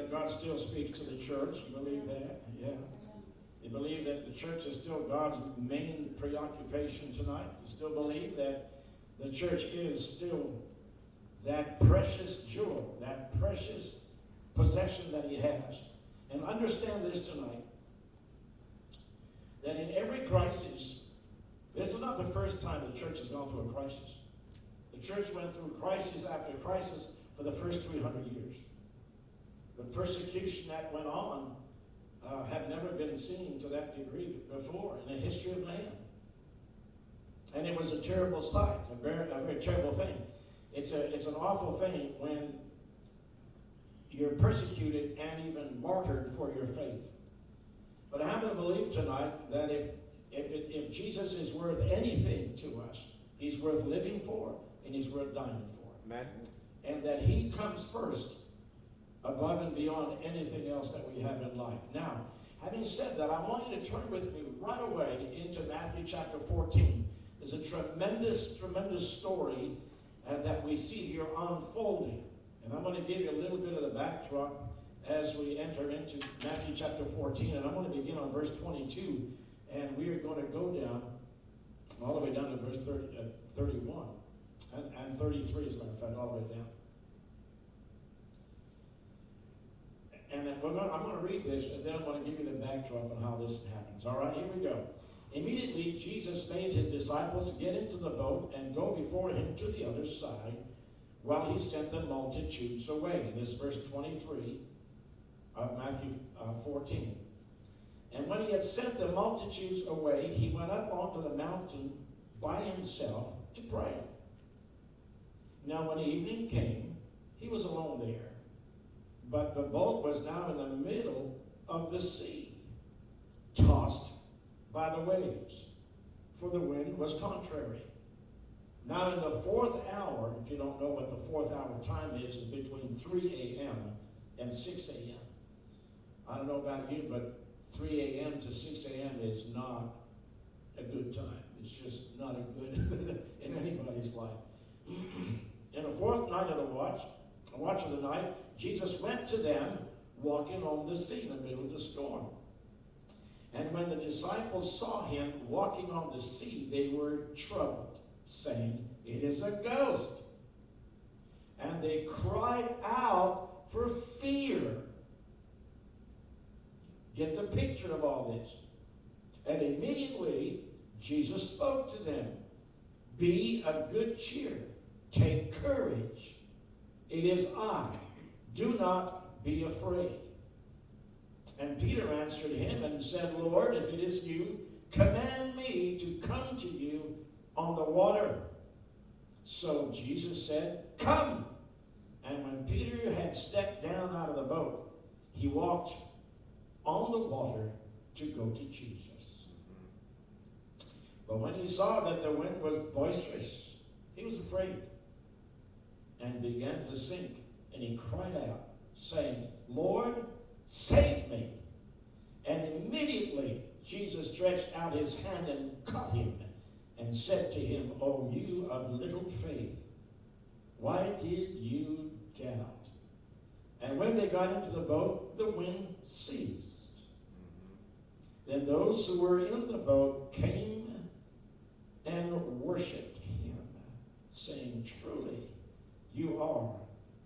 that God still speaks to the church. You believe that? Yeah. You believe that the church is still God's main preoccupation tonight? You still believe that the church is still that precious jewel, that precious possession that he has? And understand this tonight, that in every crisis, this is not the first time the church has gone through a crisis. The church went through crisis after crisis for the first 300 years. The persecution that went on had never been seen to that degree before in the history of man. And it was a terrible sight, a very terrible thing. It's an awful thing when you're persecuted and even martyred for your faith. But I happen to believe tonight that if Jesus is worth anything to us, he's worth living for and he's worth dying for. Amen. And that he comes first above and beyond anything else that we have in life. Now, having said that, I want you to turn with me right away into Matthew chapter 14. There's a tremendous, tremendous story that we see here unfolding. And I'm going to give you a little bit of the backdrop as we enter into Matthew chapter 14. And I'm going to begin on verse 22. And we are going to go down all the way down to verse 31. And 33, as a matter of fact, all the way down. And I'm going to read this, and then I'm going to give you the backdrop on how this happens. All right, here we go. Immediately, Jesus made his disciples get into the boat and go before him to the other side, while he sent the multitudes away. This is verse 23 of Matthew 14. And when he had sent the multitudes away, he went up onto the mountain by himself to pray. Now when evening came, he was alone there. But the boat was now in the middle of the sea, tossed by the waves, for the wind was contrary. Now in the fourth hour, if you don't know what the fourth hour time is between 3 a.m. and 6 a.m. I don't know about you, but 3 a.m. to 6 a.m. is not a good time. It's just not a good in anybody's life. In the fourth night of the watch of the night, Jesus went to them walking on the sea in the middle of the storm. And when the disciples saw him walking on the sea, they were troubled, saying, "It is a ghost." And they cried out for fear. Get the picture of all this. And immediately Jesus spoke to them. "Be of good cheer. Take courage. It is I. Do not be afraid." And Peter answered him and said, "Lord, if it is you, command me to come to you on the water." So Jesus said, "Come." And when Peter had stepped down out of the boat, he walked on the water to go to Jesus. But when he saw that the wind was boisterous, he was afraid and began to sink. And he cried out, saying, "Lord, save me." And immediately Jesus stretched out his hand and caught him and said to him, "O you of little faith, why did you doubt?" And when they got into the boat, the wind ceased. Then those who were in the boat came and worshipped him, saying, "Truly, you are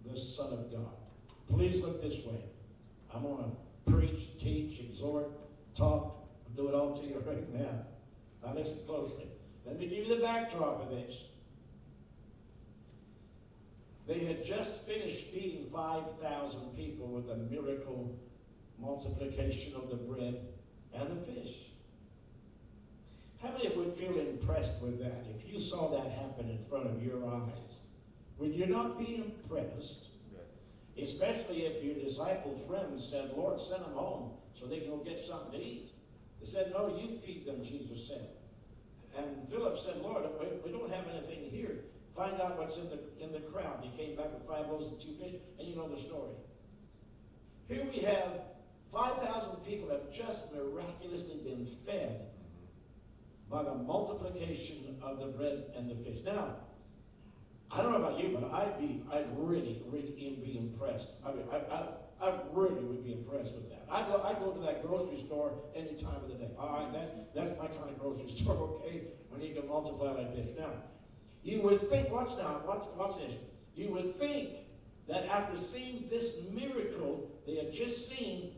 the Son of God." Please look this way. I'm going to preach, teach, exhort, talk. I'll do it all to you right now. Now listen closely. Let me give you the backdrop of this. They had just finished feeding 5,000 people with a miracle multiplication of the bread and the fish. How many would feel impressed with that? If you saw that happen in front of your eyes, would you not be impressed? Especially if your disciple friends said, "Lord, send them home so they can go get something to eat." They said, "No, you feed them," Jesus said. And Philip said, "Lord, we don't have anything here. Find out what's in the crowd." He came back with 5 loaves and 2 fish, and you know the story. Here we have 5,000 people have just miraculously been fed by the multiplication of the bread and the fish. Now, I don't know about you, but I'd really be impressed. I mean, I really would be impressed with that. I'd go to that grocery store any time of the day. All right, that's my kind of grocery store, okay? When you can multiply like this. Now, you would think, watch this. You would think that after seeing this miracle they had just seen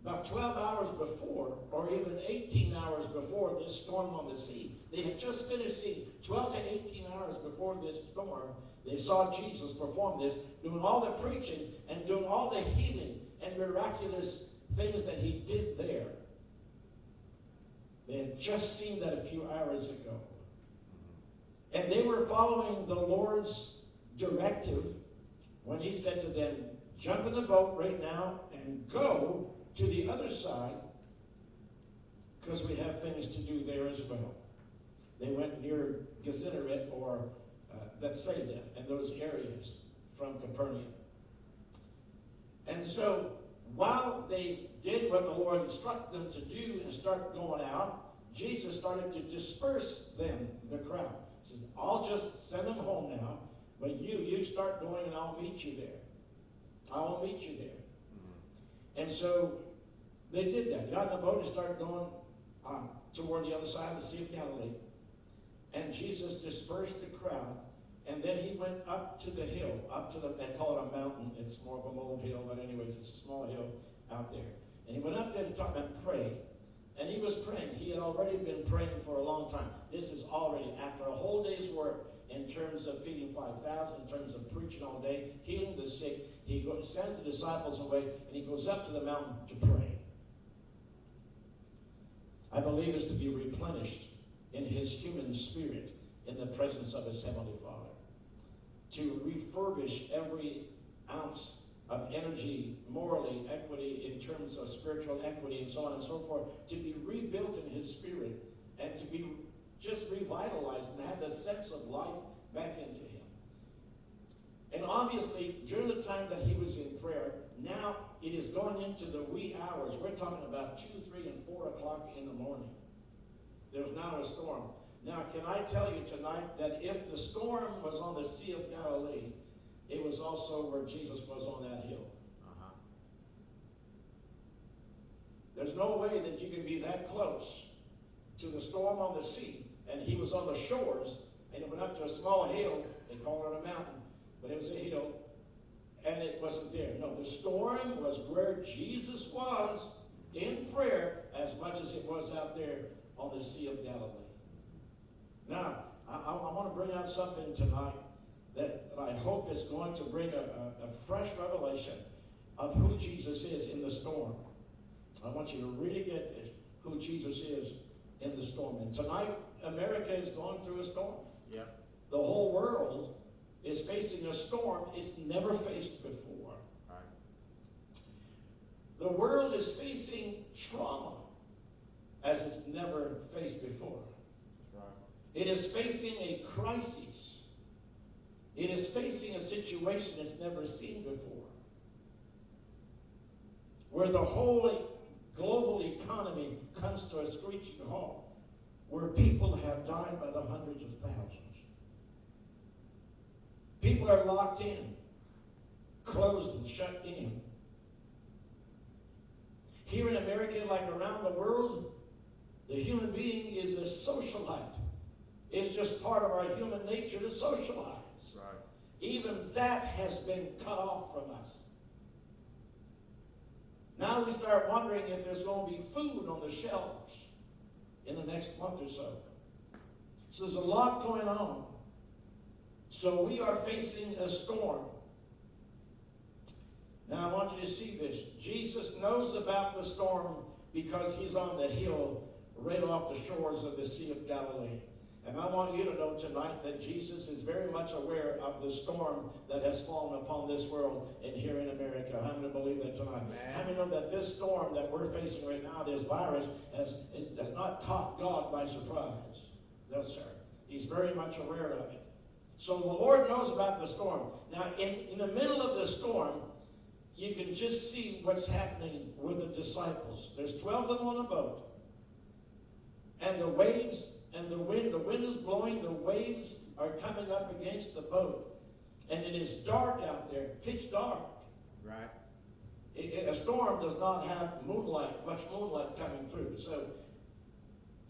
about 12 hours before, or even 18 hours before this storm on the sea, they had just finished seeing 12 to 18 hours before this storm, they saw Jesus perform this, doing all the preaching and doing all the healing and miraculous things that he did there. They had just seen that a few hours ago. And they were following the Lord's directive when he said to them, jump in the boat right now and go to the other side, because we have things to do there as well. They went near Gennesaret or Bethsaida and those areas from Capernaum. And so while they did what the Lord instructed them to do and start going out, Jesus started to disperse them, the crowd. He says, I'll just send them home now, but you start going and I'll meet you there. I'll meet you there. And so they did that. Got in the boat and started going toward the other side of the Sea of Galilee. And Jesus dispersed the crowd. And then he went up to the hill, they call it a mountain. It's more of a low hill, but anyways, it's a small hill out there. And he went up there to talk and pray. And he was praying. He had already been praying for a long time. This is already after a whole day's work in terms of feeding 5,000, in terms of preaching all day, healing the sick. He sends the disciples away, and he goes up to the mountain to pray. I believe it's to be replenished in his human spirit in the presence of his Heavenly Father. To refurbish every ounce of energy, morally, equity, in terms of spiritual equity, and so on and so forth, to be rebuilt in his spirit and to be just revitalized and have the sense of life back into him. And obviously, during the time that he was in prayer, now it is going into the wee hours. We're talking about 2, 3, and 4 o'clock in the morning. There's now a storm. Now, can I tell you tonight that if the storm was on the Sea of Galilee, it was also where Jesus was on that hill. There's no way that you can be that close to the storm on the sea, and he was on the shores, and it went up to a small hill. They call it a mountain, but it was a hill, and it wasn't there. No, the storm was where Jesus was in prayer as much as it was out there on the Sea of Galilee. Now, I want to bring out something tonight that I hope is going to bring a fresh revelation of who Jesus is in the storm. I want you to really get this, who Jesus is in the storm. And tonight, America is going through a storm. Yep. The whole world is facing a storm it's never faced before. Right. The world is facing trauma as it's never faced before. That's right. It is facing a crisis. It is facing a situation it's never seen before, where the whole global economy comes to a screeching halt, where people have died by the hundreds of thousands. People are locked in, closed and shut in. Here in America, like around the world, the human being is a socialite. It's just part of our human nature to socialize. Right. Even that has been cut off from us. Now we start wondering if there's going to be food on the shelves in the next month or so. So there's a lot going on. So we are facing a storm. Now I want you to see this. Jesus knows about the storm because he's on the hill right off the shores of the Sea of Galilee. And I want you to know tonight that Jesus is very much aware of the storm that has fallen upon this world and here in America. How many believe that tonight? How many know that this storm that we're facing right now, this virus, has not caught God by surprise? No, sir. He's very much aware of it. So the Lord knows about the storm. Now, in the middle of the storm, you can just see what's happening with the disciples. There's 12 of them on a boat. And the waves and the wind is blowing, the waves are coming up against the boat, and it is dark out there, pitch dark. Right. A storm does not have much moonlight coming through. So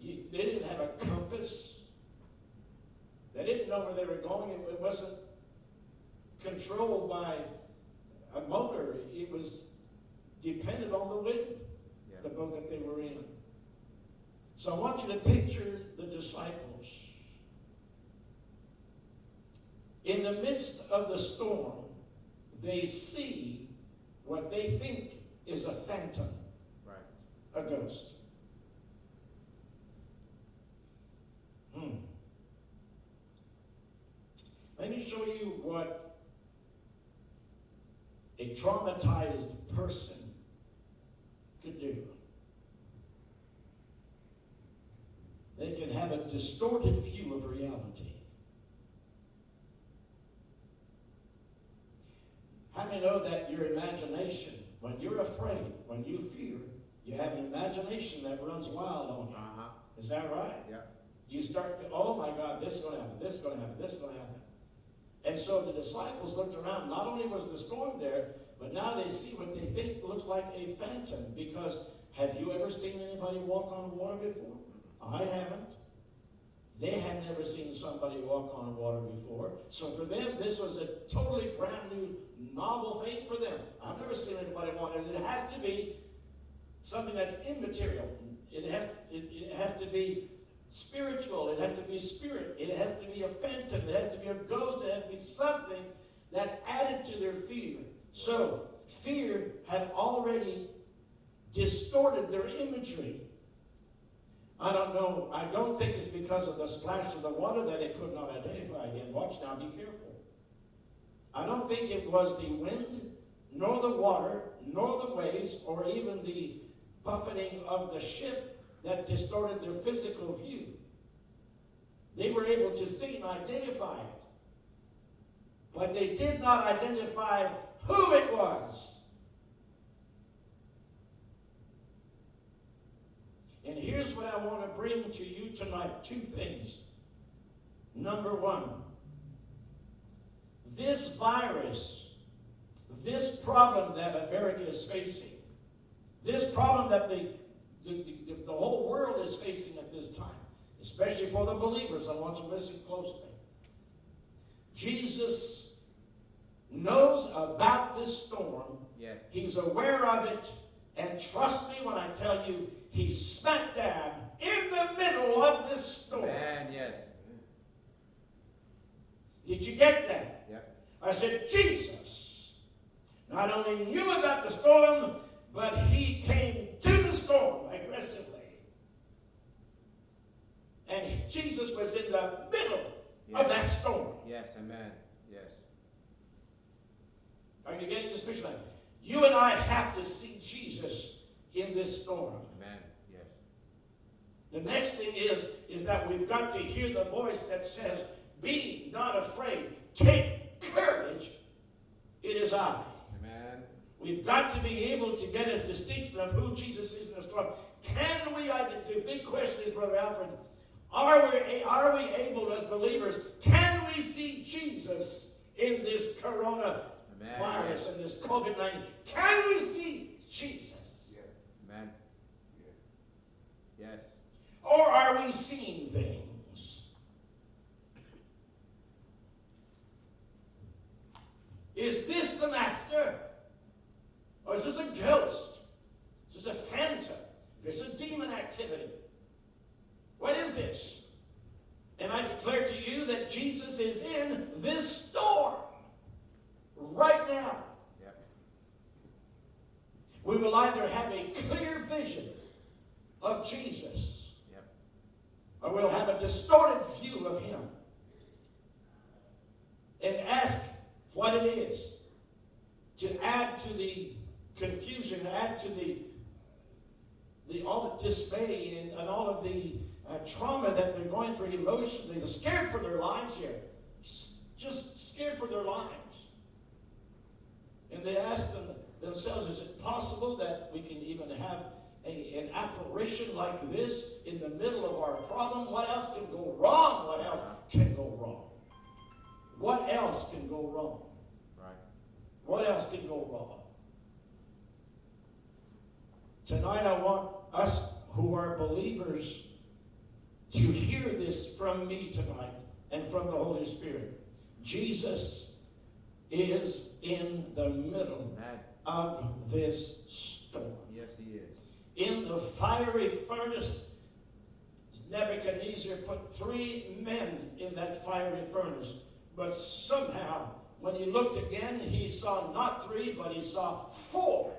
they didn't have a compass. They didn't know where they were going. It wasn't controlled by a motor. It was dependent on the wind, the boat that they were in. So I want you to picture the disciples. In the midst of the storm, they see what they think is a phantom, right, a ghost. Let me show you what a traumatized person could do. They can have a distorted view of reality. How many know that your imagination, when you're afraid, when you fear, you have an imagination that runs wild on you? Uh-huh. Is that right? Yeah. You start to, oh my God, this is going to happen, this is going to happen, this is going to happen. And so the disciples looked around. Not only was the storm there, but now they see what they think looks like a phantom. Because have you ever seen anybody walk on water before? I haven't. They had never seen somebody walk on water before. So for them, this was a totally brand new, novel thing for them. I've never seen anybody walk. And it has to be something that's immaterial. It has to be spiritual. It has to be spirit. It has to be a phantom. It has to be a ghost. It has to be something that added to their fear. So fear had already distorted their imagery. I don't know. I don't think it's because of the splash of the water that it could not identify him. Watch now, be careful. I don't think it was the wind, nor the water, nor the waves, or even the buffeting of the ship that distorted their physical view. They were able to see and identify it. But they did not identify who it was. And here's what I want to bring to you tonight. Two things. Number one, this virus, this problem that America is facing, this problem that the whole world is facing at this time, especially for the believers. I want you to listen closely. Jesus knows about this storm. Yes. He's aware of it. And trust me when I tell you, he's smack dab in the middle of this storm. Man, yes. Did you get that? Yep. I said, Jesus not only knew about the storm, but he came to the storm aggressively. And Jesus was in the middle of that storm. Yes, amen. Yes. Are you getting this picture? You and I have to see Jesus in this storm. Amen. Yes. The next thing is that we've got to hear the voice that says, be not afraid. Take courage. It is I. Amen. We've got to be able to get a distinction of who Jesus is in the storm. Can we, the big question is, Brother Alfred, are we able as believers, can we see Jesus in this coronavirus and this COVID-19? Can we see Jesus? Yes. Amen. Yes. Or are we seeing things? Is this the master? Or is this a ghost? Is this a phantom? Is this a demon activity? What is this? And I declare to you that Jesus is in this storm right now. Yep. We will either have a clear vision of Jesus, yep, or we'll have a distorted view of him and ask what it is to add to the confusion, add to all the dismay and all of the trauma that they're going through emotionally. They're scared for their lives here. Just scared for their lives. And they ask themselves, is it possible that we can even have an apparition like this in the middle of our problem, what else can go wrong? What else can go wrong? What else can go wrong? Right. What else can go wrong? Tonight I want us who are believers to hear this from me tonight and from the Holy Spirit. Jesus is in the middle Amen. of this storm. Yes, he is. In the fiery furnace, Nebuchadnezzar put 3 men in that fiery furnace. But somehow, when he looked again, he saw not 3, but he saw 4.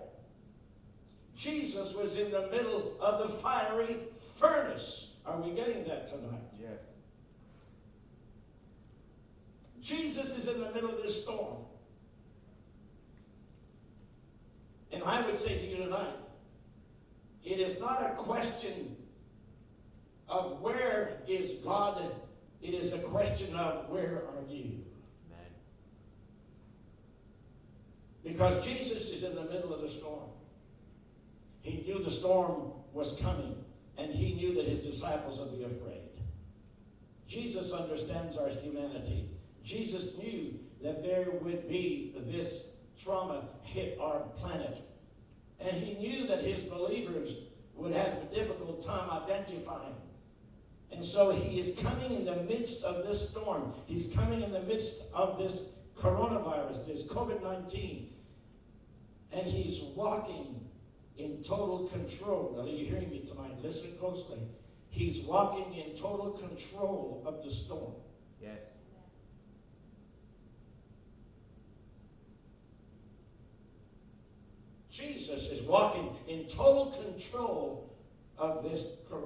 Jesus was in the middle of the fiery furnace. Are we getting that tonight? Yes. Jesus is in the middle of this storm. And I would say to you tonight, it is not a question of where is God, it is a question of where are you? Amen. Because Jesus is in the middle of the storm. He knew the storm was coming, and he knew that his disciples would be afraid. Jesus understands our humanity. Jesus knew that there would be this trauma hit our planet. And he knew that his believers would have a difficult time identifying. And so he is coming in the midst of this storm. He's coming in the midst of this coronavirus, this COVID-19. And he's walking in total control. Now, are you hearing me tonight? Listen closely. He's walking in total control of the storm. Yes. Jesus is walking in total control of this coronavirus.